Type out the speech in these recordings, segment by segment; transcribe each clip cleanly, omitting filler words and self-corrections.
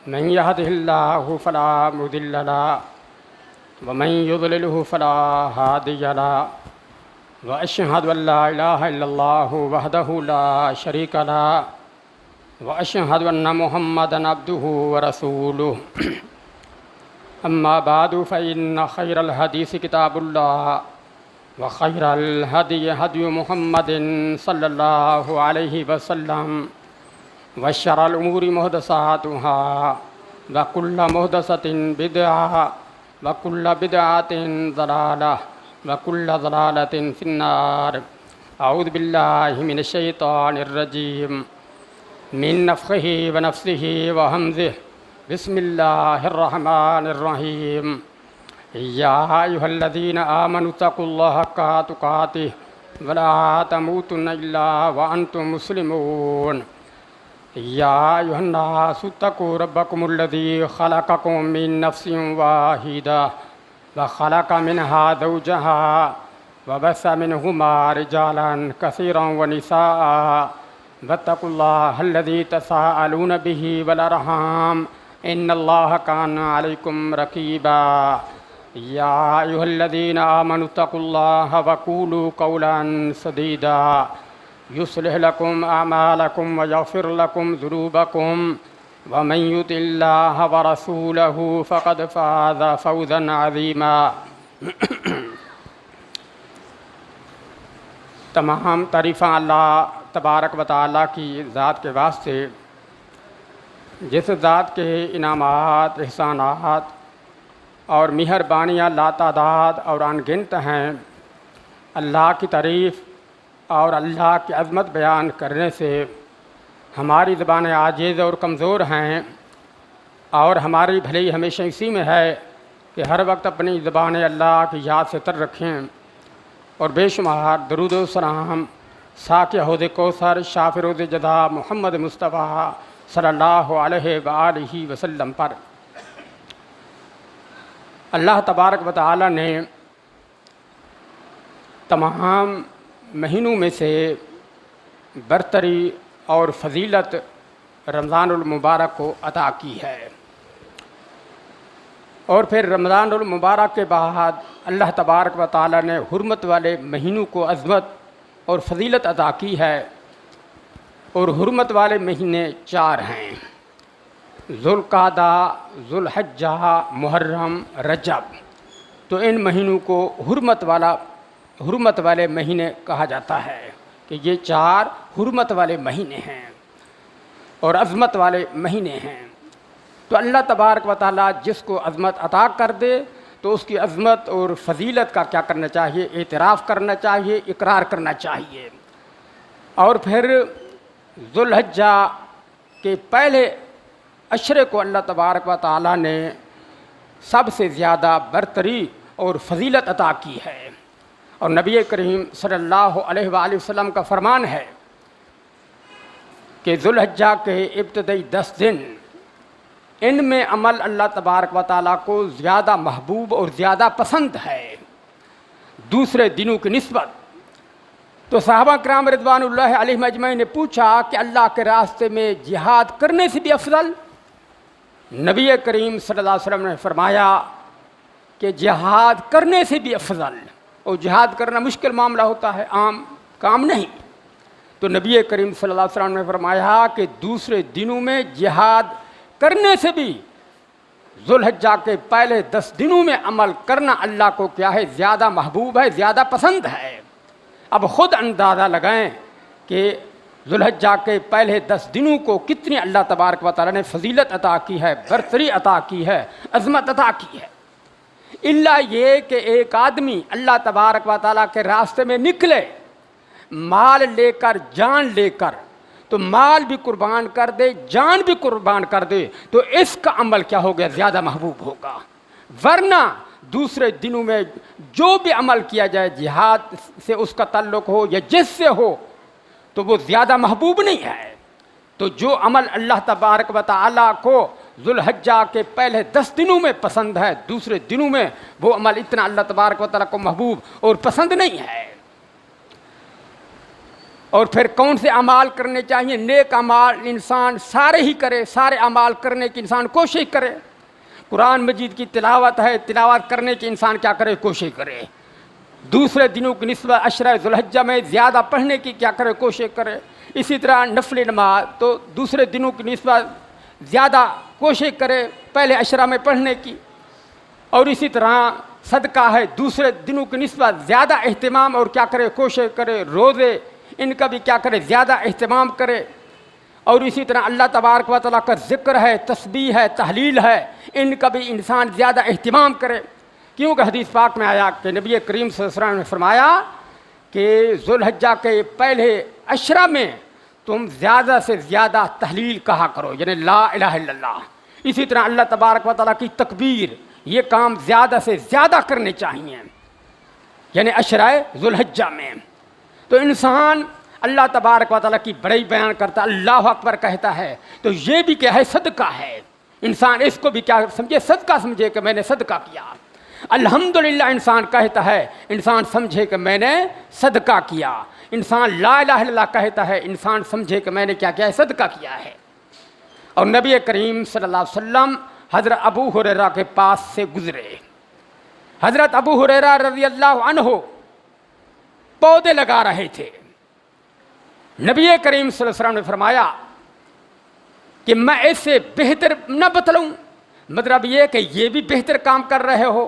मन यहदिहिल्लाहु फला मुदिल्ल लहु व मन युद्लिलहु फला हादिय लहु व अशहदु अल्ला इलाहा इल्लल्लाहु वहदहु ला शरीका लहु व अशहदु अन्ना मुहम्मदन अब्दुहु व रसूलुहु अम्मा बादु फ़इन्न खैरल हदीस किताबुल्लाह व खैरल हदी हदी मुहम्मदिन सल्लल्लाहु अलैहि वसल्लम व शर्रल उमूरि मुहदसातुहा व कुल्ल मुहदसतिन बिदअह व कुल्ल बिदअतिन ज़लालह व कुल्ल ज़लालतिन फिन्नार। अऊज़ु बिल्लाहि मिनश शैतानिर रजीम मिन नफ़्ख़िही व नफ़्सिही व हम्ज़िही बिस्मिल्लाहिर रहमानिर रहीम। या अय्युहल्लज़ीना आमनु तक़ुल्लाह हक़्क़ तुक़ातिह व ला तमूतुन्ना इल्ला व अंतुम मुस्लिमून। या अय्युहन्नासु इत्तक़ू रब्बकुमुल्लज़ी ख़लक़कुम मिन नफ़्सिन वाहिदा व ख़लक़ मिनहा ज़ौजहा व बस्स मिनहुमा रिजालन कसीरन व निसाअ वत्तक़ुल्लाहल्लज़ी तसाअलून बिही वल अर्हाम इन्नल्लाह काना अलैकुम रक़ीबा। या अय्युहल्लज़ीना आमनु तक़ुल्लाह व क़ूलू क़ौलन सदीदा युस्लिह लकुम अमालकुम व यग़फ़िर लकुम ज़ुनूबकुम व मन युतिल्लाह व रसूलहु फ़क़द फ़ाज़ फ़ौज़न अज़ीमा। तमाम तारीफ़ां अल्लाह तबारक व तआला की ज़ात के वास्ते जिस ज़ात के इनामात एहसानात और मेहरबानियाँ लातादाद और अनगिनत हैं। अल्लाह की तारीफ़ और अल्लाह की अज़मत बयान करने से हमारी ज़बानें आजिज़ और कमज़ोर हैं और हमारी भलाई हमेशा इसी में है कि हर वक्त अपनी ज़बानें अल्लाह की याद से तर रखें और बेशुमार दरूद व सलाम साक़ि हौज़ कौसर शाफ़ि रोज़ जज़ा मुहम्मद मुस्तफ़ा सल्लल्लाहु अलैहि व आलिहि वसल्लम पर। अल्लाह तबारक व तआला ने तमाम महीनों में से बरतरी और फ़जीलत रमज़ानुल मुबारक को अता की है और फिर रमज़ानुल मुबारक के बाद अल्लाह तबारक व तआला ने हुर्मत वाले महीनों को अज़मत और फ़जीलत अता की है और हुर्मत वाले महीने 4 हैं, ज़ुल्क़ादा, ज़ुल्हज्जा, मुहर्रम, रजब। तो इन महीनों को हुर्मत वाले महीने कहा जाता है कि ये 4 हुर्मत वाले महीने हैं और अज़मत वाले महीने हैं। तो अल्लाह तबारक व तआला जिसको अज़मत अता कर दे तो उसकी अज़मत और फ़जीलत का क्या करना चाहिए, एतराफ़ करना चाहिए, इकरार करना चाहिए। और फिर ज़ुल्हज्जा के पहले अशरे को अल्लाह तबारक व तआला ने सबसे ज़्यादा बरतरी और फ़जीलत अता की है और नबी करीम सल्लल्लाहु अलैहि वसल्लम का फरमान है कि ज़ुल्हज्जा के इब्तदाई 10 दिन इनमें अमल अल्लाह तबारक व तआला को ज़्यादा महबूब और ज़्यादा पसंद है दूसरे दिनों की निस्बत। तो सहाबा किराम रिज़वानुल्लाहि अलैहिम अजमईन ने पूछा कि अल्लाह के रास्ते में जिहाद करने से भी अफजल? नबी करीम सल्लल्लाहु अलैहि वसल्लम ने फरमाया कि जिहाद करने से भी अफजल। और जिहाद करना मुश्किल मामला होता है, आम काम नहीं। तो नबी करीम सल्लल्लाहु अलैहि वसल्लम ने फरमाया कि दूसरे दिनों में जिहाद करने से भी ज़ुल्हज्जा के पहले 10 दिनों में अमल करना अल्लाह को क्या है, ज़्यादा महबूब है, ज़्यादा पसंद है। अब ख़ुद अंदाज़ा लगाएं कि ज़ुल्हज्जा के पहले 10 दिनों को कितनी अल्लाह तबारक व तआला ने फ़जीलत अता की है, बरतरी अता की है, अज़मत अता की है। इल्ला ये कि एक आदमी अल्लाह तबारक व तआला के रास्ते में निकले माल लेकर, जान लेकर, तो माल भी कुर्बान कर दे, जान भी कुर्बान कर दे, तो इसका अमल क्या हो गया, ज़्यादा महबूब होगा। वरना दूसरे दिनों में जो भी अमल किया जाए, जिहाद से उसका ताल्लुक़ हो या जिससे हो, तो वो ज़्यादा महबूब नहीं है। तो जो अमल अल्लाह तबारक व तआला को ज़ुल्हज्जा के पहले 10 दिनों में पसंद है, दूसरे दिनों में वो अमल इतना अल्लाह तबारक व तआला को महबूब और पसंद नहीं है। और फिर कौन से अमाल करने चाहिए। नेक अमाल इंसान सारे ही करे, सारे अमाल करने की इंसान कोशिश करे। कुरान मजीद की तिलावत है, तिलावत करने की इंसान क्या करे, कोशिश करे। दूसरे दिनों की निस्बत अशरा ज़ुल्हिज्जा में ज़्यादा पढ़ने की क्या करे, कोशिश करे। इसी तरह नफल नमाज तो दूसरे दिनों की निस्बत ज़्यादा कोशिश करे पहले अशरा में पढ़ने की। और इसी तरह सदका है, दूसरे दिनों की निस्बत ज़्यादा अहतमाम और क्या करे, कोशिश करे। रोज़े इनका भी क्या करे, ज़्यादा अहतमाम करे। और इसी तरह अल्लाह तबारक व तआला का ज़िक्र है, तस्बीह है, तहलील है, इनका भी इंसान ज़्यादा अहतमाम करे। क्योंकि हदीस पाक में आया कि नबी करीम सल्लल्लाहु अलैहि वसल्लम ने फरमाया कि ज़ुल्हिज्जा के पहले अशरा में तुम ज़्यादा से ज़्यादा तहलील कहा करो, यानी ला इलाहा इल्लल्लाह। इसी तरह अल्लाह तबारक व तआला की तकबीर, ये काम ज़्यादा से ज़्यादा करने चाहिए, यानी अशरा ज़ुल्हिज्जा में। तो इंसान अल्लाह तबारक व तआला की बड़ाई बयान करता, अल्लाह अकबर कहता है, तो ये भी क्या है, सदका है। इंसान इसको भी क्या समझे, सदका समझे कि मैंने सदका किया। अल्हम्दुलिल्लाह इंसान कहता है, इंसान समझे कि मैंने सदका किया। इंसान ला इलाहा इल्लल्लाह कहता है, इंसान समझे कि मैंने क्या किया है, सदका किया है। और नबी करीम सल्लल्लाहु अलैहि वसल्लम हज़रत अबू हुरैरा के पास से गुजरे। हज़रत अबू हुरैरा रज़ियल्लाहु अन्हु पौधे लगा रहे थे। नबी करीम सल्लल्लाहु अलैहि वसल्लम ने फरमाया कि मैं ऐसे बेहतर न बतलाऊं, मतलब ये कि ये भी बेहतर काम कर रहे हो।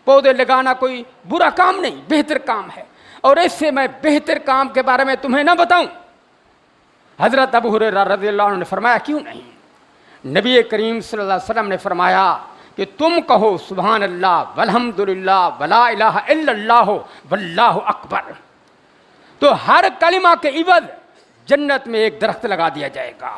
पौधे लगाना कोई बुरा काम नहीं, बेहतर काम है, और इससे मैं बेहतर काम के बारे में तुम्हें न बताऊं। हज़रत अबू हुरैरा रज़ियल्लाहु अन्हु ने फरमाया क्यों नहीं। नबी करीम सल्लल्लाहु अलैहि वसल्लम ने फरमाया कि तुम कहो सुभान अल्लाह वल्हम्दुलिल्लाह वला इलाहा इल्लल्लाह वल्लाहु अकबर, तो हर कलिमा के इवज़ जन्नत में एक दरख्त लगा दिया जाएगा।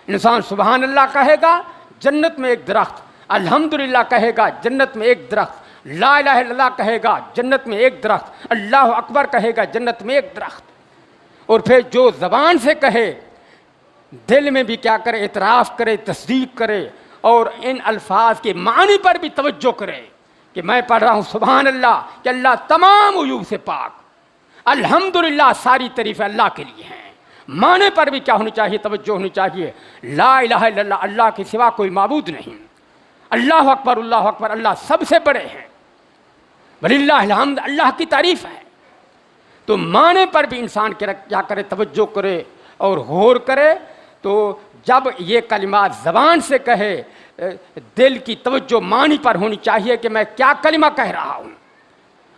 इंसान सुभान अल्लाह कहेगा, जन्नत में एक दरख्त, अल्हम्दुलिल्लाह कहेगा, जन्नत में एक दरख्त, ला इलाहा इल्लल्लाह कहेगा, जन्नत में एक दरख्त, अल्लाह अकबर कहेगा, जन्नत में एक दरख्त। और फिर जो ज़बान से कहे, दिल में भी क्या करे, इतराफ़ करे, तस्दीक करे, और इन अल्फाज के मानी पर भी तवज्जो करे कि मैं पढ़ रहा हूँ सुभान अल्लाह, कि अल्लाह तमाम उयूब से पाक, अल्हम्दुलिल्लाह सारी तारीफ़ अल्लाह के लिए हैं। माने पर भी क्या होनी चाहिए, तवज्जो होनी चाहिए। ला इलाहा इल्लल्लाह, अल्लाह के सिवा कोई माबूद नहीं। अल्लाह अकबर, अल्लाह सबसे बड़े हैं। वलिल्लाहिल हम्द, अल्लाह की तारीफ़ है। तो माने पर भी इंसान क्या करे, तवज्जो करे और गौर करे। तो जब ये कलिमात ज़बान से कहे, दिल की तवज्जो मानी पर होनी चाहिए कि मैं क्या कलिमा कह रहा हूँ,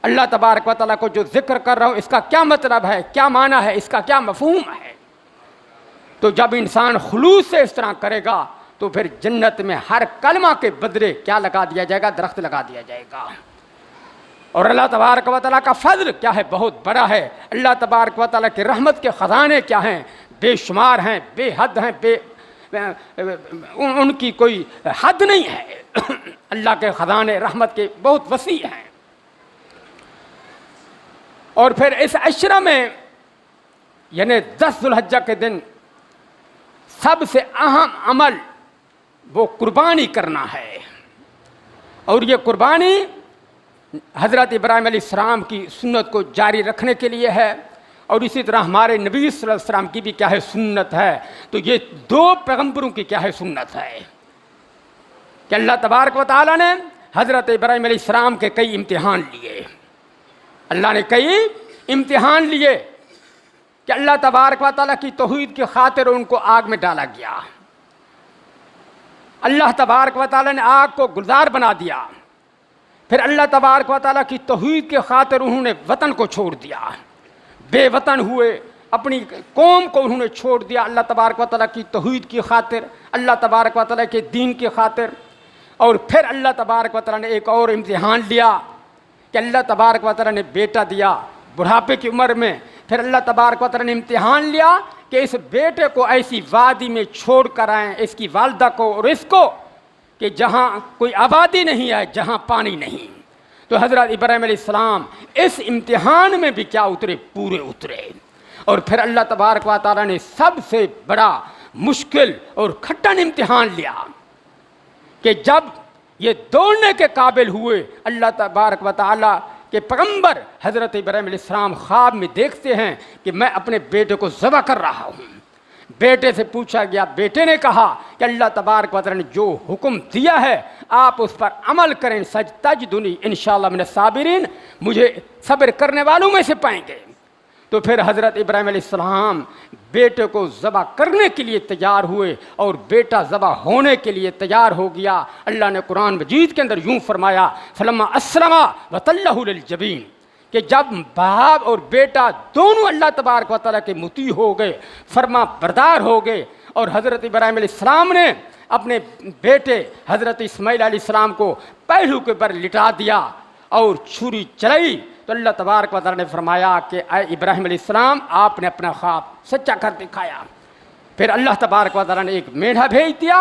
अल्लाह तबारक व तआला को जो जिक्र कर रहा हूँ इसका क्या मतलब है, क्या माना है, इसका क्या मफ़हूम है। तो जब इंसान खुलूस से इस तरह करेगा तो फिर जन्नत में हर कलमा के बदले क्या लगा दिया जाएगा, दरख्त लगा दिया जाएगा। और अल्लाह तबारक व तआला का फज़ल क्या है, बहुत बड़ा है। अल्लाह तबारक व तआला के रहमत के ख़ज़ाने क्या हैं, बेशुमार हैं, बेहद हैं, उनकी कोई हद नहीं है। अल्लाह के ख़ज़ाने रहमत के बहुत वसी हैं। और फिर इस अशरा में यानी 10 ज़ुल्हिज्जा के दिन सबसे अहम अमल वो कुर्बानी करना है। और ये कुर्बानी हज़रत इब्राहीम अलैहिस्सलाम की सुन्नत को जारी रखने के लिए है, और इसी तरह हमारे नबी सल्लल्लाहु अलैहि वसल्लम की भी क्या है, सुन्नत है। तो ये 2 पैगम्बरों की क्या है, सुन्नत है कि अल्लाह तबारक व तआला ने हज़रत इब्राहीम अलैहिस्सलाम के कई इम्तिहान लिए। अल्लाह ने कई इम्तिहान लिए कि अल्लाह तबारक व तआला की तौहीद की खातिर उनको आग में डाला गया। अल्लाह तबारक व तआला ने आग को गुलजार बना दिया। फिर अल्लाह तबारक व तआला की तौहीद की खातिर उन्होंने वतन को छोड़ दिया, बेवतन हुए, अपनी कौम को उन्होंने छोड़ दिया अल्लाह तबारक व तआला की तौहीद की खातिर, अल्लाह तबारक व तआला के दीन की खातिर। और फिर अल्लाह तबारक व तआला ने एक और इम्तिहान लिया कि अल्लाह तबारक व तआला ने बेटा दिया बुढ़ापे की उम्र में। फिर अल्लाह तबारक व तआला ने इम्तिहान लिया कि इस बेटे को ऐसी वादी में छोड़ कर आएँ, इसकी वालदा को और इसको, कि जहाँ कोई आबादी नहीं है, जहाँ पानी नहीं। तो हज़रत इब्राहीम अलैहिस्सलाम इस इम्तिहान में भी क्या उतरे, पूरे उतरे। और फिर अल्लाह तबारक व तआला ने सबसे बड़ा मुश्किल और कठिन इम्तिहान लिया कि जब ये दौड़ने के काबिल हुए, अल्लाह तबारक व तआला कि पैगंबर हज़रत इब्राहीम अलैहिस्सलाम ख्वाब में देखते हैं कि मैं अपने बेटे को ज़बह कर रहा हूँ। बेटे से पूछा गया, बेटे ने कहा कि अल्लाह तबारक व तआला ने जो हुक्म दिया है आप उस पर अमल करें, सजतजदुनी इंशाअल्लाह मिन साबिरीन, मुझे सब्र करने वालों में से पाएंगे। तो फिर हज़रत इब्राहीम अलैहिस्सलाम बेटे को ज़बह करने के लिए तैयार हुए और बेटा ज़बह होने के लिए तैयार हो गया। अल्लाह ने कुरान मजीद के अंदर यूँ फरमाया, फलम्मा अस्लमा वतल्लहु लिलजबीन, कि जब बाप और बेटा दोनों अल्लाह तबारक व तआला के मुती हो गए, फरमा बरदार हो गए, और हज़रत इब्राहीम अलैहिस्सलाम ने अपने बेटे हज़रत इस्माईल अलैहिस्सलाम को पहलू के ऊपर लिटा दिया और छुरी चलाई, तो अल्लाह तबारक व तआला ने फरमाया कि ऐ इब्राहीम अलैहिस्सलाम आपने अपना ख्वाब सच्चा कर दिखाया। फिर अल्लाह तबारक व तआला ने एक मेंढा भेज दिया,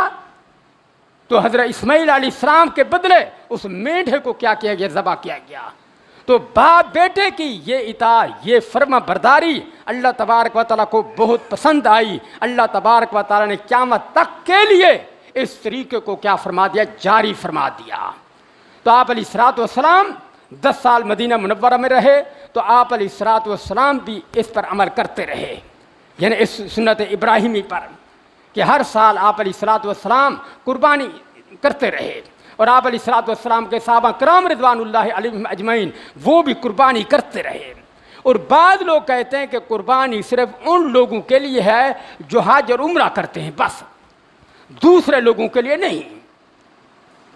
तो हज़रत इस्माईल अलैहिस्सलाम के बदले उस मेंढे को क्या किया गया, ज़बह किया गया। तो बाप बेटे की ये इताअत, ये फर्मा बरदारी अल्लाह तबारक व तआला को बहुत पसंद आई। अल्लाह तबारक व तआला ने क़यामत तक के लिए इस तरीके को क्या फरमा दिया, जारी फरमा दिया। तो आप अलैहिस्सलातु वस्सलाम 10 साल मदीना मुनव्वरा में रहे, तो आप अलैहिस्सलातु वस्सलाम भी इस पर अमल करते रहे, यानी इस सुन्नत इब्राहिमी पर, कि हर साल आप अलैहिस्सलातु वस्सलाम कुर्बानी करते रहे। और आप अलैहिस्सलातु वस्सलाम के सहाबा किराम रिज़वानुल्लाहि अलैहिम अजमईन वो भी कुर्बानी करते रहे। और बाद लोग कहते हैं कि कुर्बानी सिर्फ उन लोगों के लिए है जो हज और उम्रा करते हैं, बस दूसरे लोगों के लिए नहीं,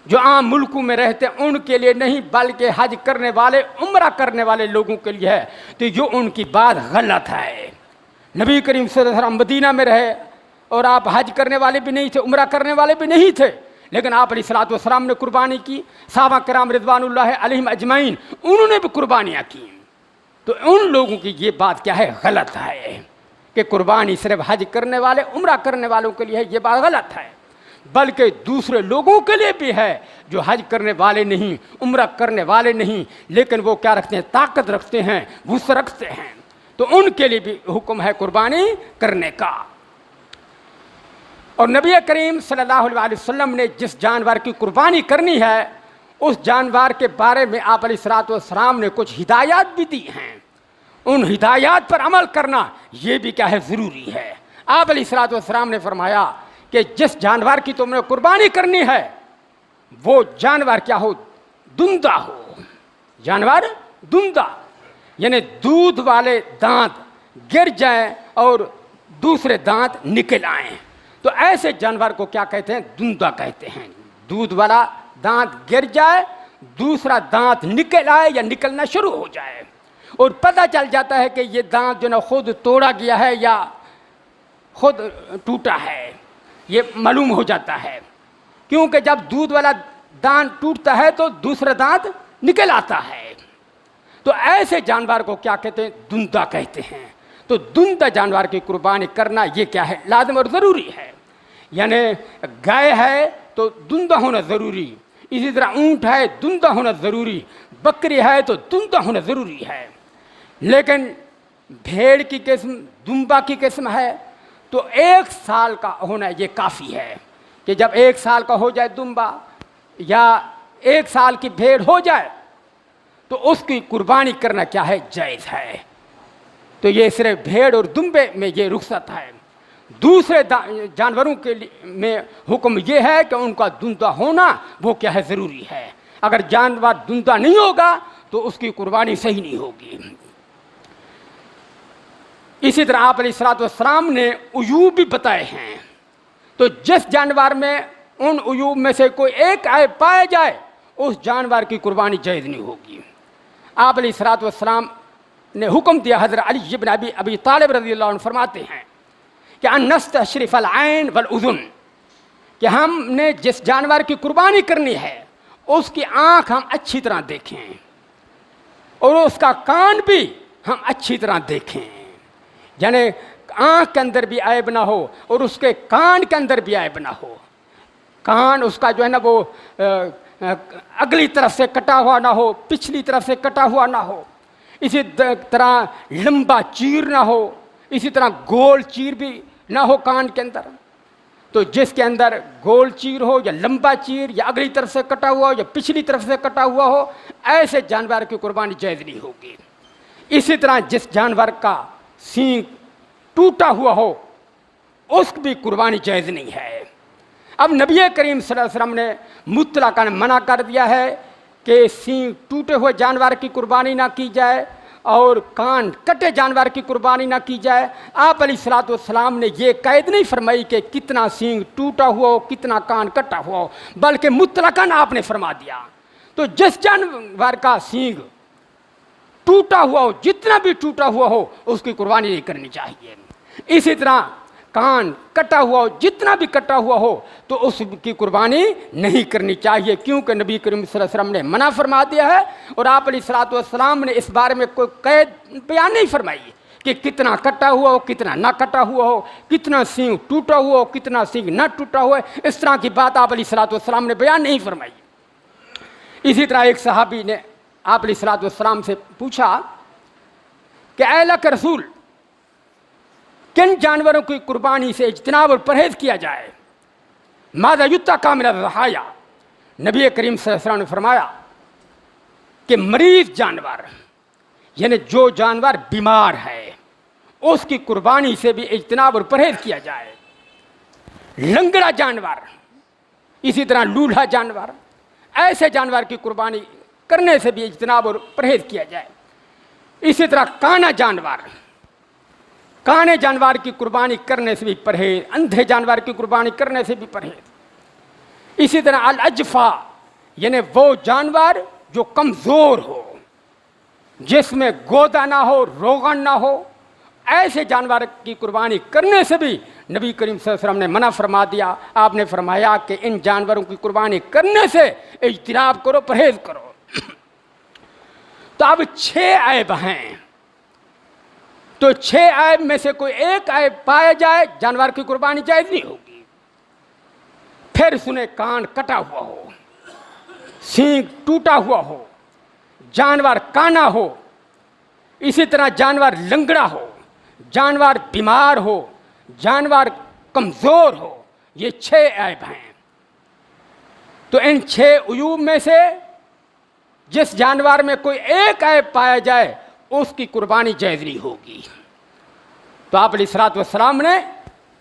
जो आम मुल्कों में रहते हैं उनके लिए नहीं, बल्कि हज करने वाले उम्रा करने वाले लोगों के लिए है। तो जो उनकी बात गलत है। नबी करीम सल्लल्लाहु अलैहि वसल्लम मदीना में रहे और आप हज करने वाले भी नहीं थे, उम्रा करने वाले भी नहीं थे, लेकिन आप अलैहिस्सलातु वस्सलाम ने कुर्बानी की, सहाबा किराम रिज़वानुल्लाहि अलैहिम अजमईन उन्होंने भी कुर्बानियाँ की। तो उन लोगों की ये बात क्या है, गलत है कि कुर्बानी सिर्फ हज करने वाले उम्रा करने वालों के लिए है, ये बात गलत है। बल्कि दूसरे लोगों के लिए भी है जो हज करने वाले नहीं, उम्रा करने वाले नहीं, लेकिन वो क्या रखते हैं, ताकत रखते हैं, वुस्अत रखते हैं, तो उनके लिए भी हुक्म है कुर्बानी करने का। और नबी करीम सल्लल्लाहु अलैहि वसल्लम ने जिस जानवर की कुर्बानी करनी है उस जानवर के बारे में आप अलैहिस्सलातु वस्सलाम ने कुछ हिदायत भी दी हैं। उन हिदायत पर अमल करना ये भी क्या है, ज़रूरी है। आप अलैहिस्सलातु वस्सलाम ने फरमाया कि जिस जानवर की तुमने कुर्बानी करनी है वो जानवर क्या हो, दुंदा हो। जानवर दुंदा यानी दूध वाले दांत गिर जाएं और दूसरे दांत निकल आएं, तो ऐसे जानवर को क्या कहते हैं, दुंदा कहते हैं। दूध वाला दांत गिर जाए, दूसरा दांत निकल आए या निकलना शुरू हो जाए, और पता चल जाता है कि ये दांत जो ना खुद तोड़ा गया है या खुद टूटा है, ये मालूम हो जाता है। क्योंकि जब दूध वाला दांत टूटता है तो दूसरा दांत निकल आता है। तो ऐसे जानवर को क्या कहते हैं, दुंदा कहते हैं। तो दुंदा जानवर की कुर्बानी करना ये क्या है, लाज़िम और ज़रूरी है। यानी गाय है तो दुंदा होना ज़रूरी, इसी तरह ऊँट है दुंदा होना ज़रूरी, बकरी है तो दुंदा होना ज़रूरी है। लेकिन भेड़ की किस्म, दुम्बा की किस्म है तो 1 साल का होना ये काफ़ी है, कि जब 1 साल का हो जाए दुम्बा या 1 साल की भेड़ हो जाए तो उसकी कुर्बानी करना क्या है, जायज़ है। तो ये सिर्फ भेड़ और दुम्बे में ये रुख्सत है। दूसरे जानवरों के लिए में हुक्म ये है कि उनका दुंदा होना वो क्या है, ज़रूरी है। अगर जानवर दुंदा नहीं होगा तो उसकी कुर्बानी सही नहीं होगी। इसी तरह आप अलैहिस्सलातु वस्सलाम ने उयूब भी बताए हैं। तो जिस जानवर में उन उयूब में से कोई एक ऐब पाया जाए उस जानवर की कुर्बानी जायज़ नहीं होगी। आप अलैहिस्सलातु वस्सलाम ने हुक्म दिया, हज़रत अली इब्न अबी तालिब रज़ियल्लाहु अन्हु फरमाते हैं कि अनस्तशरिफ़ल ऐन वल उज़ुन, कि हमने जिस जानवर की कुर्बानी करनी है उसकी आँख हम अच्छी तरह देखें और उसका कान भी हम अच्छी तरह देखें। यानी आँख के अंदर भी ऐब ना हो और उसके कान के अंदर भी ऐब ना हो। कान उसका जो है ना वो अगली तरफ से कटा हुआ ना हो, पिछली तरफ से कटा हुआ ना हो, इसी तरह लंबा चीर ना हो, इसी तरह गोल चीर भी ना हो कान के अंदर। तो जिसके अंदर गोल चीर हो या लंबा चीर या अगली तरफ से कटा हुआ हो या पिछली तरफ से कटा हुआ हो, ऐसे जानवर की कुर्बानी जायज़ नहीं होगी। इसी तरह जिस जानवर का सींग टूटा हुआ हो उसकी भी कुर्बानी जायज़ नहीं है। अब नबी करीम सल्लल्लाहु अलैहि वसल्लम ने मुतलकन मना कर दिया है कि सींग टूटे हुए जानवर की कुर्बानी ना की जाए और कान कटे जानवर की कुर्बानी ना की जाए। आप अलैहिस्सलातु वस्सलाम ने ये कैद नहीं फरमाई कि कितना सींग टूटा हुआ हो, कितना कान कटा हुआ हो, बल्कि मुतलकन आपने फरमा दिया। तो जिस जानवर का सींग टूटा हुआ हो, जितना भी टूटा हुआ हो, उसकी कुर्बानी नहीं करनी चाहिए। इसी तरह कान कटा हुआ हो, जितना भी कटा हुआ हो, तो उसकी कुर्बानी नहीं करनी चाहिए, क्योंकि नबी करीम सल्लल्लाहु अलैहि वसल्लम ने मना फरमा दिया है। और आप अलैहिस्सलातु वस्सलाम ने इस बारे में कोई कैद बयान नहीं फरमाई कि कितना कटा हुआ हो, कितना ना कटा हुआ हो, कितना सींग टूटा हुआ हो, कितना सींग ना टूटा हुआ है। इस तरह की बात आप अलैहिस्सलातु वस्सलाम ने बयान नहीं फरमाई। इसी तरह एक सहाबी ने आप अलैहिस्सलातु वस्सलाम से पूछा कि ऐ अल्लाह के रसूल, किन जानवरों की कुर्बानी से इज्तनाब और परहेज किया जाए? माज़ा युत्ता कामिल रहाया। नबी करीम सल्लल्लाहु अलैहि वसल्लम ने फरमाया कि मरीज जानवर, यानी जो जानवर बीमार है, उसकी कुर्बानी से भी इज्तनाब और परहेज किया जाए। लंगड़ा जानवर, इसी तरह लूल्हा जानवर, ऐसे जानवर की कुर्बानी करने से भी इज्तनाब और परहेज किया जाए। इसी तरह काना जानवर, काने जानवर की कुर्बानी करने से भी परहेज, अंधे जानवर की कुर्बानी करने से भी परहेज। इसी तरह अल अजफा, यानी वो जानवर जो कमज़ोर हो, जिसमें गोदा ना हो, रोगन ना हो, ऐसे जानवर की कुर्बानी करने से भी नबी करीम सल्लल्लाहु अलैहि वसल्लम ने मना फरमा दिया। आपने फरमाया कि इन जानवरों की कुर्बानी करने से इज्तिनाब करो, परहेज करो। तो अब 6 ऐब हैं, तो 6 ऐब में से कोई एक ऐब पाया जाए, जानवर की कुर्बानी जायज़ नहीं होगी। फिर सुने कान कटा हुआ हो, सींग टूटा हुआ हो, जानवर काना हो, इसी तरह जानवर लंगड़ा हो, जानवर बीमार हो, जानवर कमज़ोर हो, ये 6 ऐब हैं। तो इन 6 उयूब में से जिस जानवर में कोई एक ऐब पाया जाए, उसकी कुर्बानी जायज़ नहीं होगी। तो आप अलैहिस्सलातु वस्सलाम ने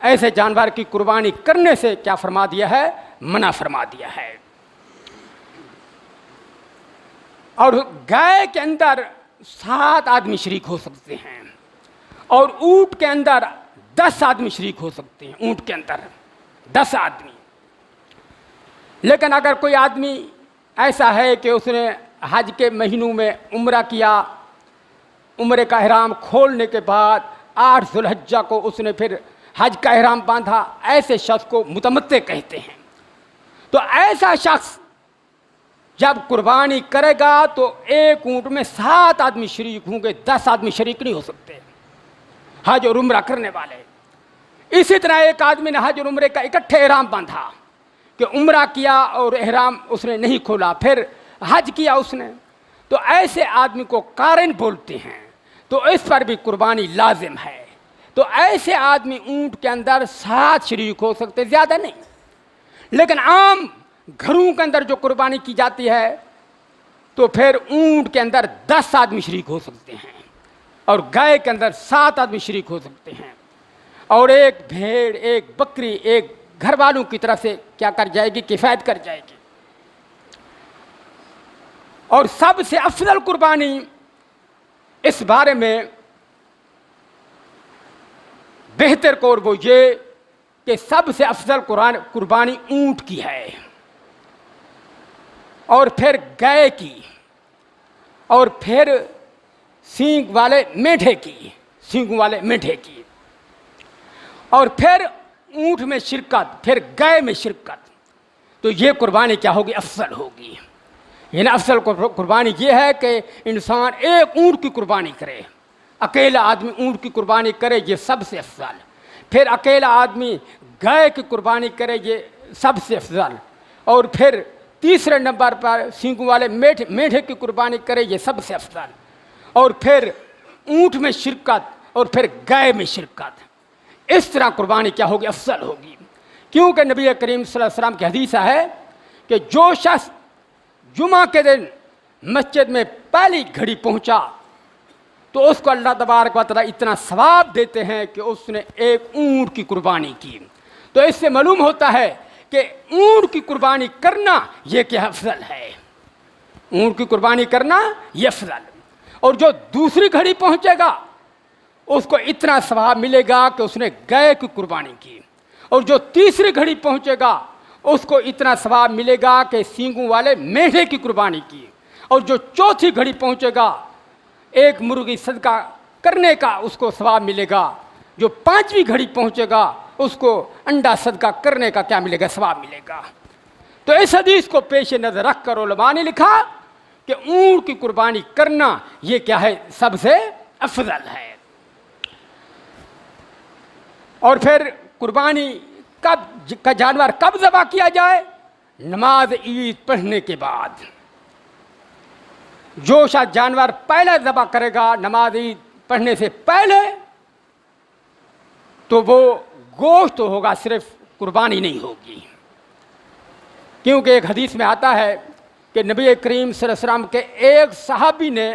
ऐसे जानवर की कुर्बानी करने से क्या फरमा दिया है? मना फरमा दिया है। और गाय के अंदर 7 आदमी शरीक हो सकते हैं और ऊंट के अंदर 10 आदमी शरीक हो सकते हैं। ऊंट के अंदर 10 आदमी। लेकिन अगर कोई आदमी ऐसा है कि उसने हज के महीनों में उम्रा किया, उम्रे का इहराम खोलने के बाद 8 ज़ुल्हिज्जा को उसने फिर हज का इहराम बांधा, ऐसे शख्स को मुतमत्ते कहते हैं। तो ऐसा शख्स जब कुर्बानी करेगा तो एक ऊंट में 7 आदमी शरीक होंगे, 10 आदमी शरीक नहीं हो सकते हज और उम्रा करने वाले। इसी तरह एक आदमी ने हज और उम्रे का इकट्ठे इहराम बांधा कि उम्रा किया और इहराम उसने नहीं खोला, फिर हज किया उसने, तो ऐसे आदमी को कारिन बोलते हैं। तो इस पर भी कुर्बानी लाजिम है। तो ऐसे आदमी ऊंट के अंदर 7 शरीक हो सकते, ज़्यादा नहीं। लेकिन आम घरों के अंदर जो कुर्बानी की जाती है तो फिर ऊंट के अंदर 10 आदमी शरीक हो सकते हैं और गाय के अंदर 7 आदमी शरीक हो सकते हैं। और एक भेड़, एक बकरी, एक घर वालों की तरफ से क्या कर जाएगी? किफ़ायत कर जाएगी। और सबसे अफजल कुर्बानी इस बारे में बेहतर कौल वो ये कि सबसे अफजल कुर्बानी ऊंट की है, और फिर गाय की, और फिर सींग वाले मेढे की, सींग वाले मेढे की, और फिर ऊंट में शिरकत, फिर गाय में शिरकत। तो ये कुर्बानी क्या होगी? अफजल होगी। यानी अफजल कुर्बानी ये है कि इंसान एक ऊंट की कुर्बानी करे, अकेला आदमी ऊंट की कुर्बानी करे, ये सबसे अफजल। फिर अकेला आदमी गाय की कुर्बानी करे, ये सबसे अफजल। और फिर तीसरे नंबर पर सींग वाले मेढे की कुर्बानी करे, ये सबसे अफजल। और फिर ऊंट में शिरकत और फिर गाय में शिरकत। इस तरह कुर्बानी क्या होगी? अफजल होगी। क्योंकि नबी करीम सल्लल्लाहु अलैहि वसल्लम की हदीस है कि जो शख्स जुमा के दिन मस्जिद में पहली घड़ी पहुंचा तो उसको अल्लाह तबारक व तआला इतना सवाब देते हैं कि उसने एक ऊँट की कुर्बानी की। तो इससे मालूम होता है कि ऊँट की कुर्बानी करना ये क्या अफजल है, ऊँट की कुर्बानी करना ये अफजल। और जो दूसरी घड़ी पहुंचेगा उसको इतना सवाब मिलेगा कि उसने गाय की कुर्बानी की। और जो तीसरी घड़ी पहुंचेगा उसको इतना सवाब मिलेगा कि सींगों वाले मेढे की कुर्बानी की। और जो चौथी घड़ी पहुंचेगा एक मुर्गी सदका करने का उसको सवाब मिलेगा। जो पांचवी घड़ी पहुंचेगा उसको अंडा सदका करने का क्या मिलेगा, सवाब मिलेगा। तो इस हदीस को पेश नजर रख कर उलमा ने लिखा कि ऊँट की कुर्बानी करना ये क्या है, सबसे अफजल है। और फिर कुर्बानी कब का जानवर कब ज़बह किया जाए, नमाज ईद पढ़ने के बाद। जो शायद जानवर पहले ज़बह करेगा नमाज ईद पढ़ने से पहले तो वो गोश्त तो होगा, सिर्फ कुर्बानी नहीं होगी। क्योंकि एक हदीस में आता है कि नबी करीम सल्लल्लाहु अलैहि वसल्लम के एक सहाबी ने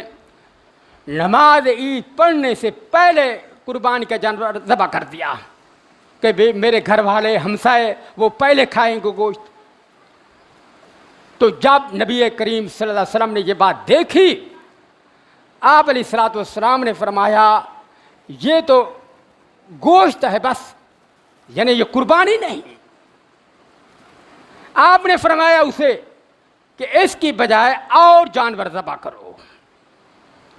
नमाज ईद पढ़ने से पहले कुर्बानी का जानवर ज़बह कर दिया कि भाई मेरे घर वाले हमसाए वो पहले खाएंगे गोश्त। तो जब नबी करीम सल्लल्लाहु अलैहि वसल्लम ने ये बात देखी, आप अलैहिस्सलातु वस्सलाम ने फरमाया ये तो गोश्त है बस, यानी ये कुर्बानी नहीं। आपने फरमाया उसे कि इसकी बजाय और जानवर ज़बह करो,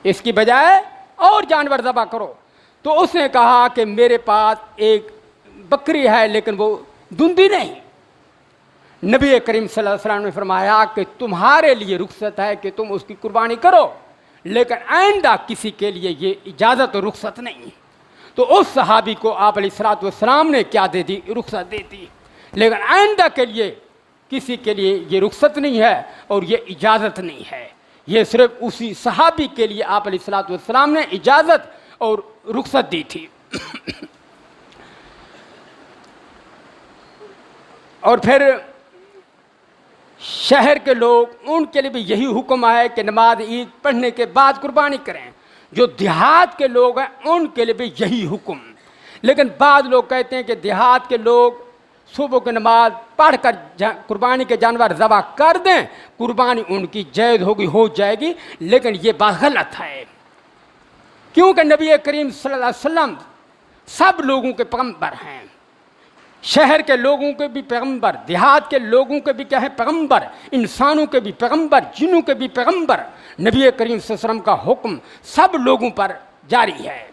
इसकी बजाय और जानवर ज़बह करो। तो उसने कहा कि मेरे पास एक बकरी है लेकिन वो दुंदी नहीं। नबी करीम सल्लल्लाहु अलैहि वसल्लम ने फरमाया कि तुम्हारे लिए रुख्सत है कि तुम उसकी कुर्बानी करो, लेकिन आइंदा किसी के लिए ये इजाज़त और रुख्सत नहीं। तो उस सहाबी को आप अलैहिस्सलातु वस्सलाम ने क्या दे दी, रुख्सत दे दी। लेकिन आइंदा के लिए किसी के लिए ये रुख्सत नहीं है और ये इजाज़त नहीं है। ये सिर्फ उसी सहाबी के लिए आप अलैहिस्सलातु वस्सलाम ने इजाज़त और रुख्सत दी थी। और फिर शहर के लोग, उनके लिए भी यही हुक्म है कि नमाज ईद पढ़ने के बाद कुर्बानी करें। जो देहात के लोग हैं उनके लिए भी यही हुक्म। लेकिन बाद लोग कहते हैं कि देहात के लोग सुबह की नमाज पढ़ कर कुर्बानी के जानवर ज़बह कर दें, कुर्बानी उनकी जायज़ होगी, हो जाएगी। लेकिन ये बात गलत है, क्योंकि नबी करीम सल्लल्लाहु अलैहि वसल्लम सब लोगों के पैगंबर हैं। शहर के लोगों के भी पैगंबर, देहात के लोगों के भी क्या है पैगंबर, इंसानों के भी पैगंबर, जिन्नों के भी पैगंबर। नबी करीम सल्लल्लाहु अलैहि वसल्लम का हुक्म सब लोगों पर जारी है।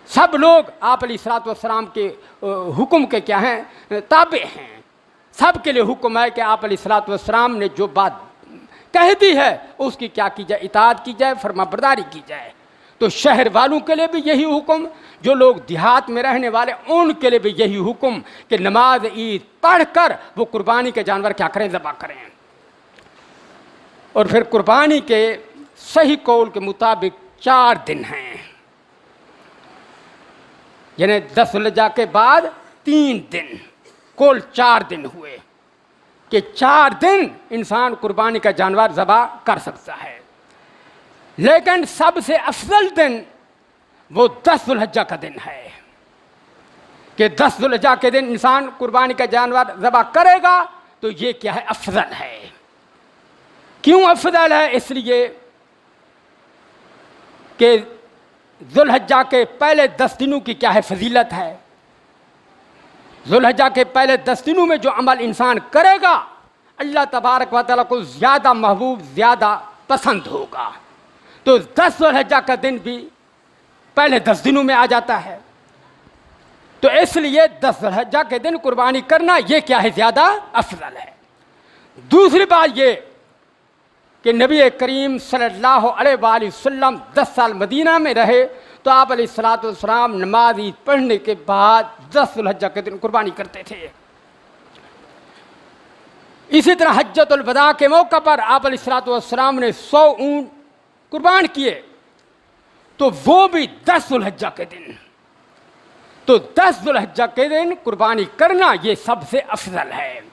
सब लोग आप अलैहिस्सलातु वस्सलाम के हुक्म के क्या हैं, ताबे हैं। सब के लिए हुक्म है कि आप अलैहिस्सलातु वस्सलाम ने जो बात कह दी है उसकी क्या की जाए, इताअत की जाए, फरमाबरदारी की जाए। तो शहर वालों के लिए भी यही हुक्म, जो लोग देहात में रहने वाले उनके लिए भी यही हुक्म कि नमाज ईद पढ़कर वो कुर्बानी के जानवर क्या करें, ज़बह करें। और फिर कुर्बानी के सही कौल के मुताबिक 4 दिन हैं, यानी 10 ज़ुल्हिज्जा के बाद 3 दिन, कुल 4 दिन हुए कि 4 दिन इंसान कुर्बानी का जानवर ज़बह कर सकता है। लेकिन सबसे अफजल दिन वो 10 ज़ुल्हिज्जा का दिन है कि 10 ज़ुल्हिज्जा के दिन इंसान कुर्बानी का जानवर ज़बह करेगा। तो ये क्या है, अफजल है। क्यों अफजल है? इसलिए कि ज़ुल्हिज्जा के पहले 10 दिनों की क्या है, फजीलत है। ज़ुल्हिज्जा के पहले 10 दिनों में जो अमल इंसान करेगा अल्लाह तबारक व तआला को ज़्यादा महबूब, ज़्यादा पसंद होगा। तो 10 ज़ुल्हिज्जा का दिन भी पहले 10 दिनों में आ जाता है। तो इसलिए 10 ज़ुल्हिज्जा के दिन कुर्बानी करना ये क्या है, ज़्यादा अफजल है। दूसरी बात ये कि नबी करीम सल्लल्लाहु अलैहि वसल्लम 10 साल मदीना में रहे, तो आप अलैहिस्सलातु वस्सलाम नमाज ईद पढ़ने के बाद 10 ज़ुल्हिज्जा के दिन कुर्बानी करते थे। इसी तरह हज्जतुल वदा के मौका पर आप अलैहिस्सलातु वस्सलाम ने 100 ऊँट कुर्बान किए, तो वो भी 10 ज़ुल्हिज्जा के दिन। तो 10 ज़ुल्हिज्जा के दिन कुर्बानी करना ये सबसे अफजल है।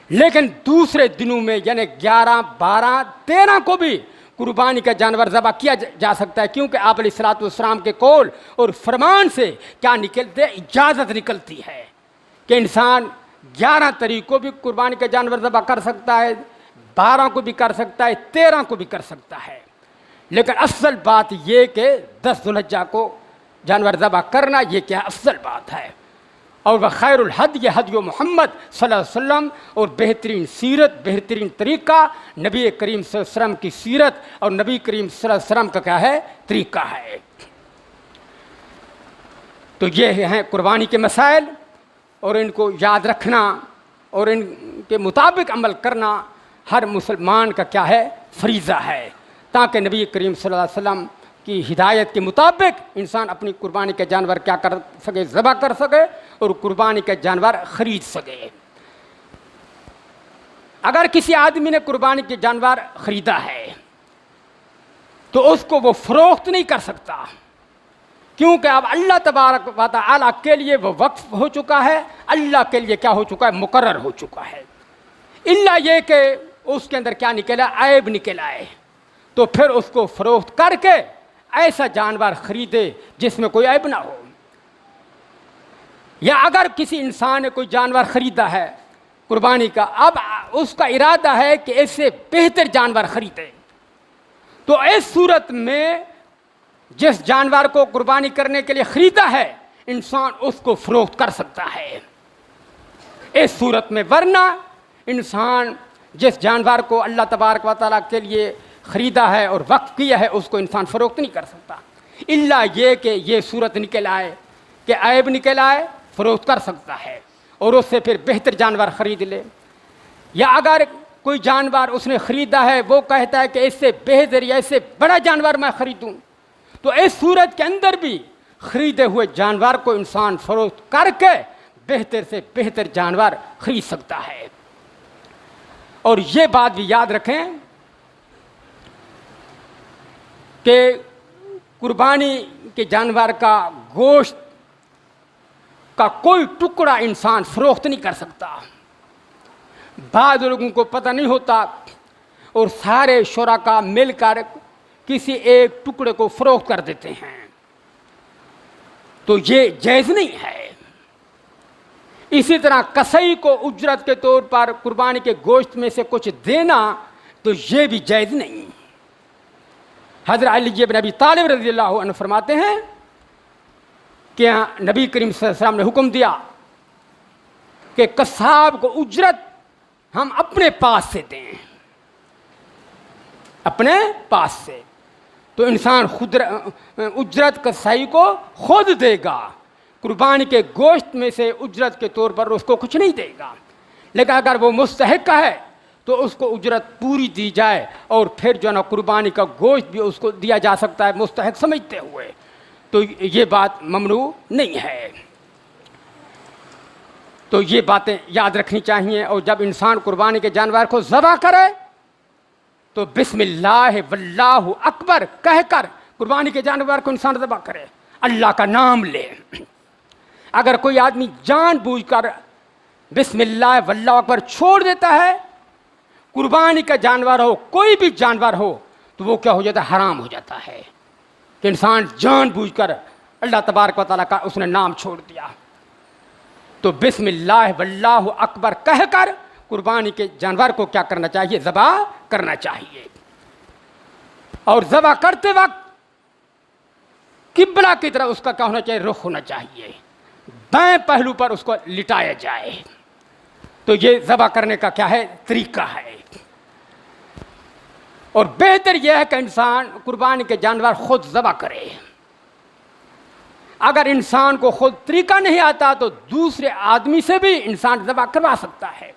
लेकिन दूसरे दिनों में यानी 11, 12, 13 को भी कुर्बानी का जानवर ज़बह किया जा सकता है, क्योंकि आप अलैहिस्सलाम के कौल और फरमान से क्या निकलते, इजाज़त निकलती है कि इंसान 11 तारीख को भी कुर्बानी का जानवर ज़बह कर सकता है, 12 को भी कर सकता है, 13 को भी कर सकता है। लेकिन असल बात ये कि 10 ज़ुल्हिज्जा को जानवर ज़बह करना ये क्या असल बात है। और वह खैरुल हदी हदी मोहम्मद सल्लल्लाहु अलैहि वसल्लम, और बेहतरीन सीरत, बेहतरीन तरीक़ा नबी करीम सल्लल्लाहु अलैहि वसल्लम की सीरत और नबी करीम सल्लल्लाहु अलैहि वसल्लम का क्या है, तरीक़ा है। तो ये हैं कुर्बानी के मसाइल, और इनको याद रखना और इनके मुताबिक अमल करना हर मुसलमान का क्या है, फरीज़ा है, ताकि नबी करीम सल्लल्लाहु अलैहि वसल्लम की हिदायत के मुताबिक इंसान अपनी कुर्बानी के जानवर क्या कर सके, ज़बह कर सके और कुर्बानी के जानवर ख़रीद सके। अगर किसी आदमी ने कुर्बानी के जानवर ख़रीदा है तो उसको वो फ़रोख्त नहीं कर सकता, क्योंकि अब अल्लाह तबारक व तआला के लिए वो वक्फ हो चुका है, अल्लाह के लिए क्या हो चुका है, मुकर्रर हो चुका है। इल्ला ये कि उसके अंदर क्या निकला, ऐब निकल आए, तो फिर उसको फ़रोख्त करके ऐसा जानवर ख़रीदे जिसमें कोई ऐब ना हो। या अगर किसी इंसान ने कोई जानवर ख़रीदा है कुर्बानी का, अब उसका इरादा है कि इससे बेहतर जानवर ख़रीदे, तो इस सूरत में जिस जानवर को कुर्बानी करने के लिए ख़रीदा है इंसान उसको फ़रोख्त कर सकता है इस सूरत में। वरना इंसान जिस जानवर को अल्लाह तबारक व तआला के लिए ख़रीदा है और वक्फ किया है उसको इंसान फ़रोख्त नहीं कर सकता। इल्ला ये कि ये सूरत निकल आए कि ऐब निकल आए, फ़रोख्त कर सकता है और उससे फिर बेहतर जानवर ख़रीद ले। या अगर कोई जानवर उसने ख़रीदा है, वो कहता है कि इससे बेहतर या इससे बड़ा जानवर मैं ख़रीदूँ, तो इस सूरत के अंदर भी ख़रीदे हुए जानवर को इंसान फ़रोख्त करके बेहतर से बेहतर जानवर ख़रीद सकता है। और ये बात भी याद रखें कि कुर्बानी के जानवर का गोश्त का कोई टुकड़ा इंसान फ़रोख्त नहीं कर सकता। बाद लोगों को पता नहीं होता और सारे शुरका मिलकर किसी एक टुकड़े को फ़रोख्त कर देते हैं, तो ये जायज़ नहीं है। इसी तरह कसई को उजरत के तौर पर कुर्बानी के गोश्त में से कुछ देना, तो ये भी जायज़ नहीं। हज़रत अली इब्न अबी तालिब रज़ियल्लाहु अन्हु फरमाते हैं कि नबी करीम सल्लल्लाहु अलैहि वसल्लम ने हुक्म दिया कि कसाब को उजरत हम अपने पास से दें, अपने पास से। तो इंसान खुद उजरत कसाई को खुद देगा, कुर्बानी के गोश्त में से उजरत के तौर पर उसको कुछ नहीं देगा। लेकिन अगर वो मुस्तहिक है तो उसको उजरत पूरी दी जाए और फिर जो है ना कुर्बानी का गोश्त भी उसको दिया जा सकता है मुस्तहिक समझते हुए, तो ये बात ममनू नहीं है। तो ये बातें याद रखनी चाहिए। और जब इंसान कुर्बानी के जानवर को ज़बह करे तो बिस्मिल्लाह वल्लाहु अकबर कहकर कुर्बानी के जानवर को इंसान ज़बह करे, अल्लाह का नाम ले। अगर कोई आदमी जानबूझकर बिस्मिल्लाह वल्लाहु अकबर छोड़ देता है, कुर्बानी का जानवर हो, कोई भी जानवर हो, तो वो क्या हो जाता है, हराम हो जाता है कि इंसान जानबूझकर अल्लाह तबारक व तआला का उसने नाम छोड़ दिया। तो बिस्मिल्लाह वल्लाहु अकबर कहकर कुर्बानी के जानवर को क्या करना चाहिए, ज़बह करना चाहिए। और ज़बह करते वक्त किबला की तरह उसका क्या होना चाहिए, रुख होना चाहिए, दाएं पहलू पर उसको लिटाया जाए। तो ये ज़बह करने का क्या है, तरीका है। और बेहतर यह है कि इंसान कुर्बानी के जानवर खुद ज़बह करे। अगर इंसान को खुद तरीका नहीं आता तो दूसरे आदमी से भी इंसान ज़बह करवा सकता है।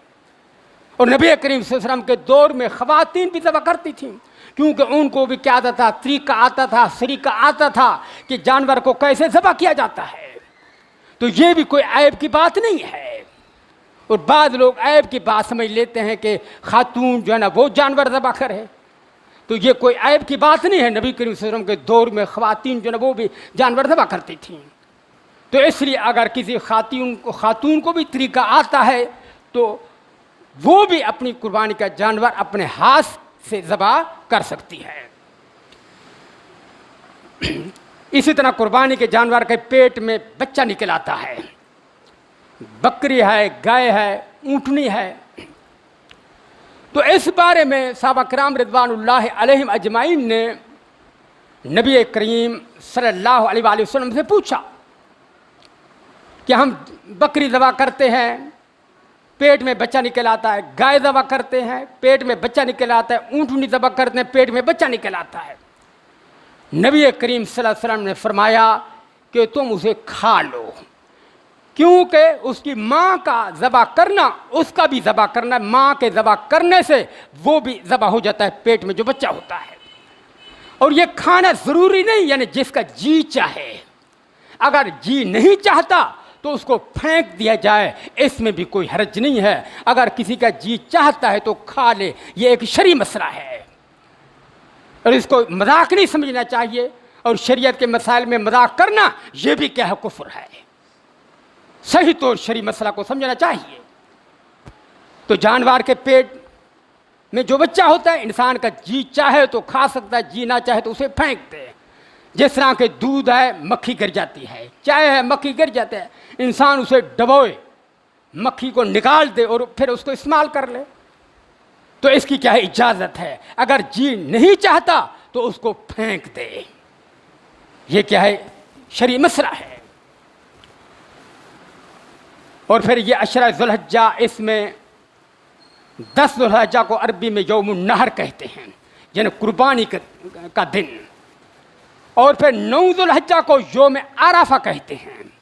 और नबी करीम सल्लल्लाहु अलैहि वसल्लम के दौर में ख़वातीन भी ज़बह करती थीं, क्योंकि उनको भी क्या आता था, तरीका आता था, सरीका आता था कि जानवर को कैसे ज़बह किया जाता है। तो ये भी कोई ऐब की बात नहीं है। और बाद लोग ऐब की बात समझ लेते हैं कि खातून जो है ना वो जानवर ज़बह करे, तो ये कोई ऐब की बात नहीं है। नबी करीम सल्लल्लाहु अलैहि वसल्लम के दौर में ख़वातीन जो है ना वो भी जानवर ज़बह करती थीं। तो इसलिए अगर किसी खातून को भी तरीका आता है तो वो भी अपनी कुर्बानी का जानवर अपने हाथ से ज़बह कर सकती है। इसी तरह कुर्बानी के जानवर के पेट में बच्चा निकल आता है, बकरी है, गाय है, ऊँटनी है। तो इस बारे में सहाबा किराम रिज़वानुल्लाह अलैहिम अजमाइन ने नबी करीम सल्लल्लाहु अलैहि वसल्लम से पूछा कि हम बकरी ज़बह करते हैं, पेट में बच्चा निकल आता है, गाय ज़बह करते हैं, पेट में बच्चा निकल आता है, ऊँटनी ज़बह करते हैं, पेट में बच्चा निकल आता है। नबी करीम सल्लल्लाहु अलैहि वसल्लम ने फरमाया कि तुम उसे खा लो, क्योंकि उसकी माँ का ज़बह करना उसका भी ज़बह करना, माँ के ज़बह करने से वो भी ज़बह हो जाता है पेट में जो बच्चा होता है। और ये खाना ज़रूरी नहीं, यानी जिसका जी चाहे, अगर जी नहीं चाहता तो उसको फेंक दिया जाए, इसमें भी कोई हर्ज नहीं है। अगर किसी का जी चाहता है तो खा ले, ये एक शरई मसला है और इसको मजाक नहीं समझना चाहिए। और शरीयत के मसाइल में मजाक करना ये भी क्या है, कुफ्र है। सही तौर शरई मसला को समझना चाहिए। तो जानवर के पेट में जो बच्चा होता है, इंसान का जी चाहे तो खा सकता है, जी ना चाहे तो उसे फेंक दे। जिस तरह के दूध है, मक्खी गिर जाती है, चाय है, मक्खी गिर जाते हैं, इंसान उसे डबोए, मक्खी को निकाल दे और फिर उसको इस्तेमाल कर ले, तो इसकी क्या है, इजाज़त है। अगर जी नहीं चाहता तो उसको फेंक दे, ये क्या है, शरई मसला है। और फिर ये अशरा ज़ुल्हिज्जा, इसमें 10 ज़ुल्हिज्जा को अरबी में यौमुन नहर कहते हैं, यानी कुर्बानी का दिन। और फिर 9 ज़ुल्हिज्जा को यौम अराफा कहते हैं,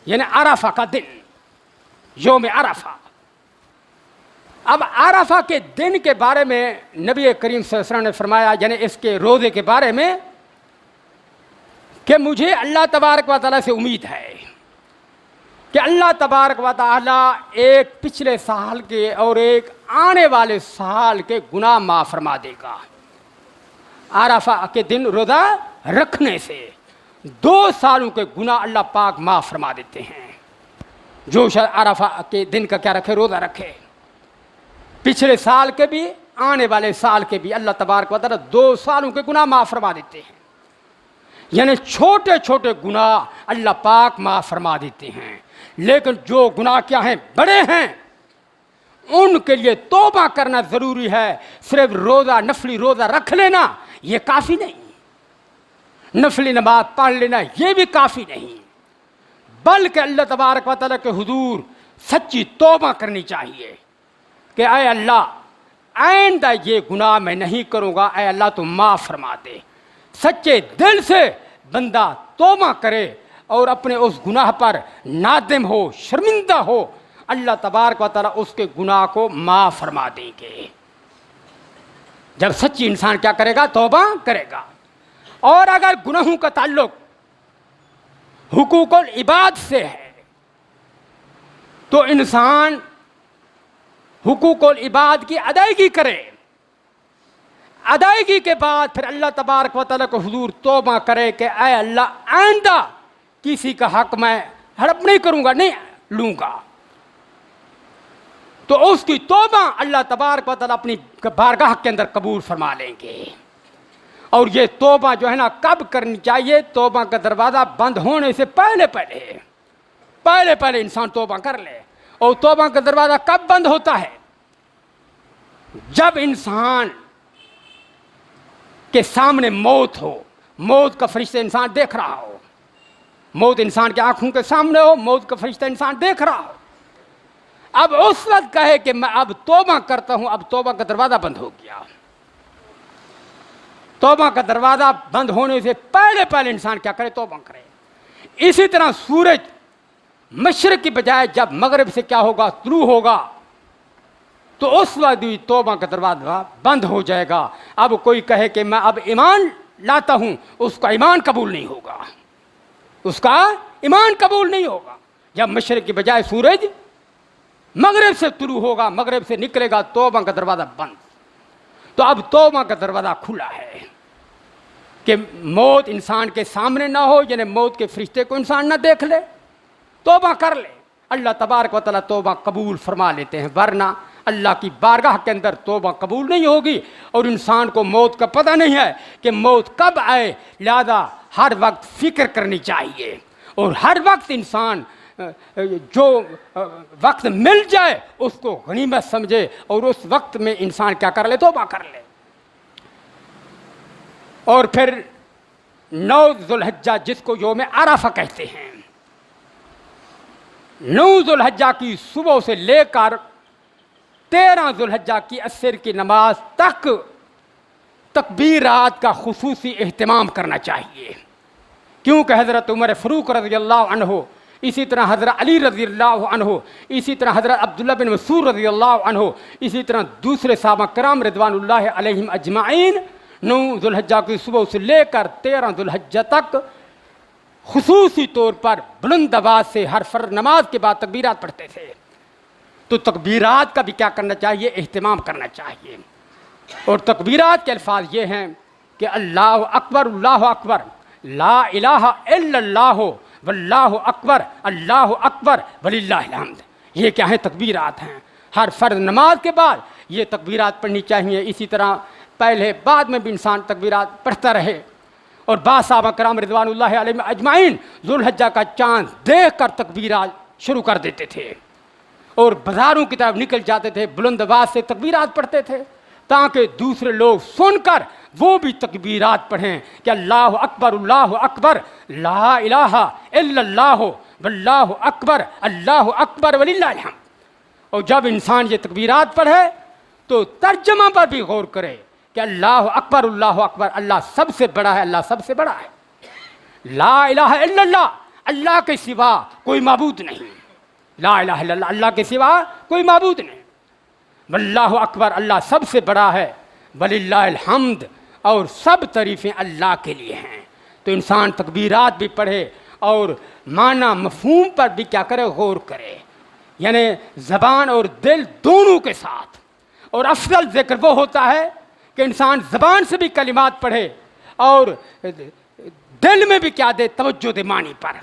यानी अराफा का दिन, यौम अराफा। अब अराफा के दिन के बारे में नबी करीम सल्लल्लाहु अलैहि वसल्लम ने फरमाया, यानी इसके रोज़े के बारे में, कि मुझे अल्लाह तबारक व तआला से उम्मीद है कि अल्लाह तबारक व तआला एक पिछले साल के और एक आने वाले साल के गुनाह माफ़ फरमा देगा। अराफा के दिन रोज़ा रखने से 2 सालों के गुनाह अल्लाह पाक माफ़ फरमा देते हैं। जो अराफा के दिन का क्या रखे, रोज़ा रखे, पिछले साल के भी आने वाले साल के भी अल्लाह तबारक व तआला 2 सालों के गुनाह माफ़ फरमा देते हैं। यानी छोटे छोटे गुनाह अल्लाह पाक माफ़ फरमा देते हैं। लेकिन जो गुनाह क्या हैं, बड़े हैं, उनके लिए तौबा करना ज़रूरी है। सिर्फ रोज़ा, नफली रोज़ा रख लेना ये काफ़ी नहीं, नफली नमाज पढ़ लेना ये भी काफ़ी नहीं, बल्कि अल्लाह तबारक व तआला के हुजूर सच्ची तौबा करनी चाहिए कि ऐ अल्लाह आइंदा ये गुनाह मैं नहीं करूँगा, ऐ अल्लाह तो माफ़ फरमा दे। सच्चे दिल से बंदा तौबा करे और अपने उस गुनाह पर नादिम हो, शर्मिंदा हो, अल्लाह तबारक व तआला उसके गुनाह को माफ़ फरमा देंगे। जब सच्ची इंसान क्या करेगा, तौबा करेगा। और अगर गुनाहों का ताल्लुक हुकूकुल इबाद से है तो इंसान हुकूकुल इबाद की अदायगी करे, अदायगी के बाद फिर अल्लाह तबारक व तआला को हुजूर तौबा करे कि ऐ अल्लाह आइंदा किसी का हक मैं हड़प नहीं करूँगा, नहीं लूँगा। तो उसकी तौबा अल्लाह तबारक व तआला अपनी बारगाह के अंदर कबूल फरमा लेंगे। और ये तौबा जो है ना, कब करनी चाहिए, तौबा का दरवाज़ा बंद होने से पहले पहले इंसान तौबा कर ले। और तौबा का दरवाज़ा कब बंद होता है, जब इंसान के सामने मौत हो, मौत का फरिश्ता इंसान देख रहा हो, मौत इंसान की आंखों के सामने हो, मौत का फरिश्ता इंसान देख रहा हो। अब उस वक्त कहे कि मैं अब तौबा करता हूं, अब तौबा का दरवाज़ा बंद हो गया। तौबा का दरवाज़ा बंद होने से पहले इंसान क्या करे, तौबा करे। इसी तरह सूरज मशरिक की बजाय जब मगरिब से क्या होगा, तुलू होगा, तो उस वक्त भी तौबा का दरवाज़ा बंद हो जाएगा। अब कोई कहे कि मैं अब ईमान लाता हूं, उसका ईमान कबूल नहीं होगा, उसका ईमान कबूल नहीं होगा। जब मशरिक की बजाय सूरज मगरिब से तुलू होगा, मगरिब से निकलेगा, तौबा का दरवाज़ा बंद। तो अब तौबा का दरवाज़ा खुला है कि मौत इंसान के सामने ना हो, यानी मौत के फरिश्ते को इंसान ना देख ले, तौबा कर ले, अल्लाह तबारक व तआला तौबा कबूल फरमा लेते हैं, वरना अल्लाह की बारगाह के अंदर तौबा कबूल नहीं होगी। और इंसान को मौत का पता नहीं है कि मौत कब आए, लिहाजा हर वक्त फ़िक्र करनी चाहिए और हर वक्त इंसान जो वक्त मिल जाए उसको गनीमत समझे और उस वक्त में इंसान क्या कर ले, तौबा कर ले। और फिर 9 ज़ुल्हिज्जा जिसको यौम अरफा कहते हैं, 9 ज़ुल्हिज्जा की सुबह से लेकर 13 ज़ुल्हिज्जा की असर की नमाज तक तकबीरात का खुसूसी एहतमाम करना चाहिए, क्योंकि हज़रत उमर फ़ारूक रज़ियल्लाहु अन्हु, इसी तरह हज़रत अली रज़ियल्लाहु अन्हु, इसी तरह हज़रत अब्दुल्लाह बिन मसूद रज़ियल्लाहु अन्हु, इसी तरह दूसरे सहाबा किराम रिज़वानुल्लाहि अलैहिम अजमाइन 9 ज़ुल्हिज्जा की सुबह से लेकर 13 ज़ुल्हिज्जा तक खुसूसी तौर पर बुलंद आवाज़ से हर फ़र्ज़ नमाज के बाद तकबीरात पढ़ते थे। तो तकबीरात का भी क्या करना चाहिए, एहतमाम करना चाहिए। और तकबीरात के अल्फाज ये हैं कि अल्लाहु अकबर, ला इलाहा इल्लल्लाहु वल्लाहु अकबर वलिल्लाहिल हम्द। ये क्या है, तकबीरात हैं। हर फ़र्ज़ नमाज के बाद ये तकबीरात पढ़नी चाहिए। इसी तरह पहले बाद में भी इंसान तकबीरात पढ़ता रहे। और बाद सहाबा किराम रिज़वानुल्लाहि अलैहिम अजमाइन ज़ुल्हिज्जा का चाँद देख कर तकबीरात शुरू कर देते थे और बाज़ारों की तरफ निकल जाते थे, बुलंद आवाज़ से तकबीरात पढ़ते थे ताकि दूसरे लोग सुनकर वो भी तकबीरात पढ़ें कि अल्लाहु अकबर ला इलाहा इल्लल्लाहु वल्लाहु अकबर वलिल्लाहिल हम्द। और जब इंसान ये तकबीरात पढ़े तो तर्जमा पर भी गौर करे कि अल्लाहु अकबर, अल्लाह सबसे बड़ा है, अल्लाह सबसे बड़ा है। ला इलाहा इल्लल्लाह, अल्लाह के सिवा कोई माबूद नहीं। ला इलाहा इल्लल्लाह, अल्लाह के सिवा कोई माबूद नहीं। वल्लाहु अकबर, अल्लाह सबसे बड़ा है। वलिल्लाहिल हम्द, और सब तारीफ़ें अल्लाह के लिए हैं। तो इंसान तकबीरात भी पढ़े और माना मफ़हूम पर भी क्या करे, गौर करे, यानी ज़बान और दिल दोनों के साथ। और अफजल ज़िक्र वो होता है कि इंसान ज़बान से भी कलिमात पढ़े और दिल में भी क्या दे, तवज्जो दे मानी पर।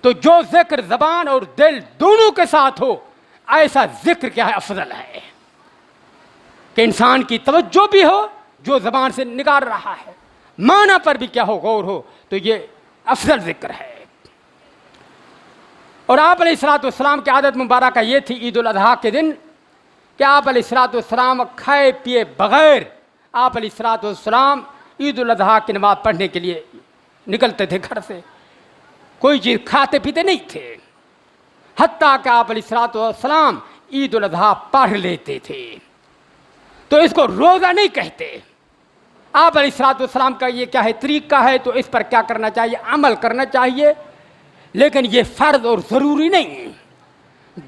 तो जो ज़िक्र ज़बान और दिल दोनों के साथ हो, ऐसा ज़िक्र क्या है, अफजल है कि इंसान की तवज्जो भी हो जो ज़बान से निकाल रहा है, माना पर भी क्या हो, गौर हो। तो ये अफजल ज़िक्र है। और आप अलैहिस्सलाम की आदत मुबारक ये थी ईद उल अज़हा के दिन कि आप अलैहिस्सलाम खाए पिए बग़ैर आप अलैहिस्सलाम ईद उल अज़हा की नमाज़ पढ़ने के लिए निकलते थे घर से। कोई चीज़ खाते पीते नहीं थे, हत्ता कि आप अलैहिस्सलाम ईद उल अज़हा पढ़ लेते थे। तो इसको रोज़ा नहीं कहते। आप अलैहिस्सलाम का ये क्या है, तरीक़ा है, तो इस पर क्या करना चाहिए, अमल करना चाहिए। लेकिन ये फ़र्ज़ और ज़रूरी नहीं है।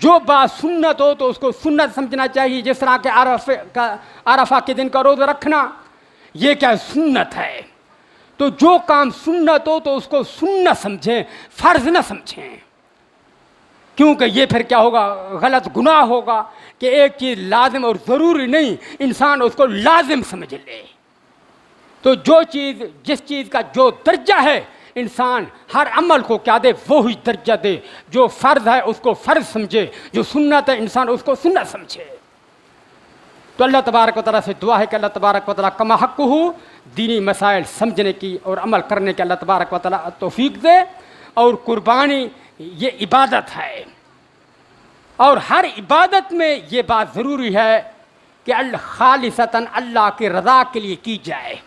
जो बात सुन्नत हो तो उसको सुन्नत समझना चाहिए। जिस तरह के अरफा के दिन का रोज़ा रखना, ये क्या सुन्नत है। तो जो काम सुन्नत हो तो उसको सुन्नत समझें, फ़र्ज़ न समझें, क्योंकि ये फिर क्या होगा, गलत गुनाह होगा कि एक चीज़ लाजिम और ज़रूरी नहीं, इंसान उसको लाजिम समझ ले। तो जो चीज़, जिस चीज़ का जो दर्जा है, इंसान हर अमल को क्या दे, वो ही दर्जा दे। जो फ़र्ज़ है उसको फ़र्ज़ समझे, जो सुन्नत है इंसान उसको सुन्नत समझे। तो अल्लाह तबारक व तआला से दुआ है कि अल्लाह तबारक व तआला कमा हक़्क़ुहु दीनी मसाइल समझने की और अमल करने की अल्लाह तबारक व तआला तौफ़ीक़ दे। और कुर्बानी ये इबादत है, और हर इबादत में ये बात ज़रूरी है कि खालिसतन अल्लाह की रज़ा के लिए की जाए।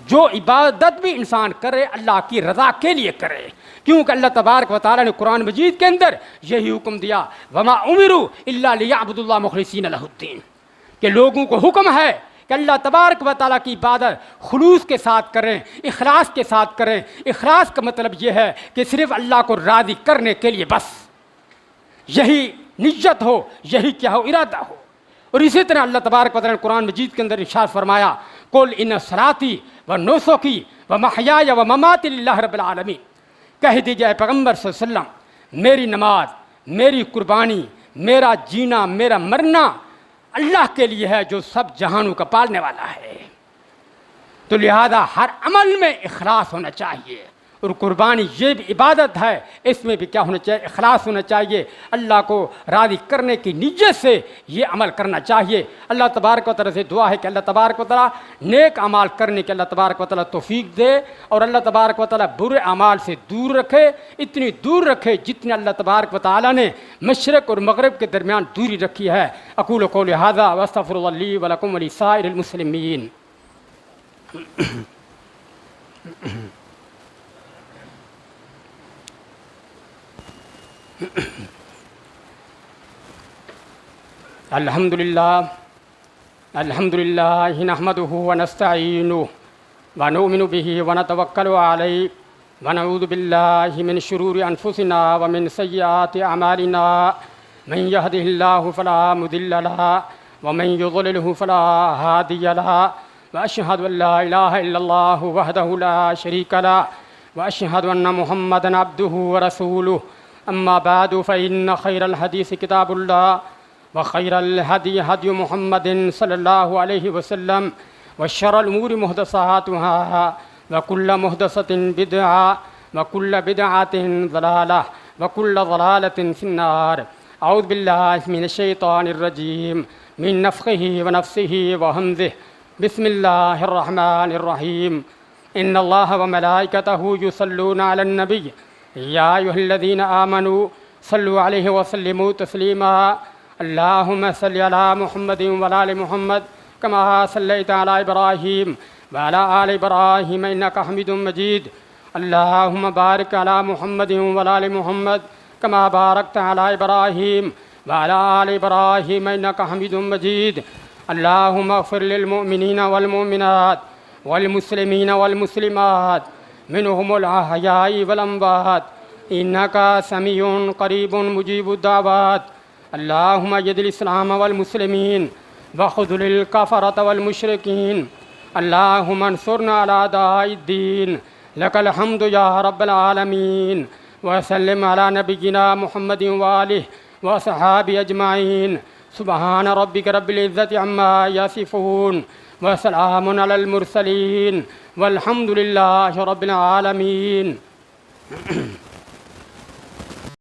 जो इबादत भी इंसान करे अल्लाह की रज़ा के लिए करे, क्योंकि अल्लाह तबारक व तआला ने कुरान मजीद के अंदर यही हुक्म दिया, वमा उमिरु इल्ला लियअबुदुल्लाह मुखलिसीन लहुद्दीन, कि लोगों को हुक्म है कि अल्लाह तबारक व तआला की इबादत खुलूस के साथ करें, इखलास के साथ करें। इखलास का मतलब यह है कि सिर्फ़ अल्लाह को राज़ी करने के लिए बस यही नियत हो, यही क्या हो, इरादा हो। और इसी तरह अल्लाह तबारक व तआला ने कुरान मजीद के अंदर इरशाद फरमाया, कुल इन्न सलाती व नुसुकी व महयाया व ममाती लिल्लाहि रब्बिल आलमीन। कह दीजिए पैगम्बर सल्लल्लाहु अलैहि वसल्लम, मेरी नमाज, मेरी कुर्बानी, मेरा जीना, मेरा मरना अल्लाह के लिए है जो सब जहानों का पालने वाला है। तो लिहाजा हर अमल में इखलास होना चाहिए और कुर्बानी ये भी इबादत है, इसमें भी क्या होना चाहिए, इखलास होना चाहिए, अल्लाह को राज़ी करने की नीयत से ये अमल करना चाहिए। अल्लाह तबारक व तआला से दुआ है कि अल्लाह तबारक व तआला नेक अमाल करने के अल्लाह तबारक व तआला तौफीक दे और अल्लाह तबारक व तआला बुरे अमाल से दूर रखे, इतनी दूर रखे जितनी अल्लाह तबारक व तआला ने मशरक़ और मग़रिब के दरमियान दूरी रखी है। अक़ूलु क़ौली हाज़ा व अस्तग़फ़िरुल्लाह ली व लकुम व लिसाइरिल मुस्लिमीन। अल्हम्दुलिल्लाह नहमदुहु व नस्तईनुहु व नुमिनु बिही व नतवक्कलु अलैहि व नऊज़ु बिल्लाहि मिन शुरूरि अनफुसिना व मिन सय्यिआति अमालिना मन यहदिहिल्लाहु फला मुदिल्ल लहु व मन युज़लिलहु फला हादिय लहु व अशहदु अन ला इलाहा इल्लल्लाहु वहदहु ला शरीक लहु व अशहदु अन्न मुहम्मदन अब्दुहु व रसूलुहु। अम्मा बादु फ़इन्न खैरल हदीस किताबुल्लाह व खैरल हदी हदी मुहम्मदिन सल्लल्लाहु अलैहि वसल्लम व शर्रल उमूरि मुहदसातुहा व कुल्ल मुहदसतिन बिदअ व कुल्ल बिदअतिन ज़लालह व कुल्ल ज़लालतिन फिन्नार। औज़ु बिल्लाहि मिनश शैतानिर रजीम मिन नफ़्ख़िही व नफ़्सिही व हम्ज़िही। बिस्मिल्लाहिर रहमानिर रहीम। इन्नल्लाह व मलाइकतहु युसल्लूना अलन नबी या अय्युहल्लज़ीना आमनू सल्लु अलैहि व सल्लिमू तस्लीमा। अल्लाहुम्मा सल्लि अला मुहम्मदिन व आलि मुहम्मद कमा सल्लैता अला इब्राहीम व अला आलि इब्राहीम इन्नका हमीदुम मजीद। अल्लाहुम्मा बारिक अला मुहम्मदिन व आलि मुहम्मद कमा बारकता अला इब्राहीम व अला आलि इब्राहीम इन्नका हमीदुम मजीद। अल्लाहुम्मा इग़फ़िर लिल मुअमिनीना वल मुअमिनात वल मुस्लिमीना वल मुस्लिमात मिनहुमुल अहयाई वल अमवात इन्नका समीउन क़रीबुन मुजीबुद दावात। अल्लाहुम्मा यदिल इस्लाम वल मुस्लिमीन वख़ुज़ुलिल कफ़रत वल मुशरिकीन। अल्लाहुम्मा अंसुरना अला दाइद्दीन लकल हम्दु या रब्बल आलमीन। व सल्लिम अला नबिय्यिना मुहम्मदिन व आलिहि व अस्हाबिहि अजमाइन। सुब्हान रब्बिक रब्बिल इज़्ज़ति अम्मा यसिफ़ून व सलामुन अलल मुरसलीन वल्हम्दुलिल्लाहि रब्बिल आलमीन।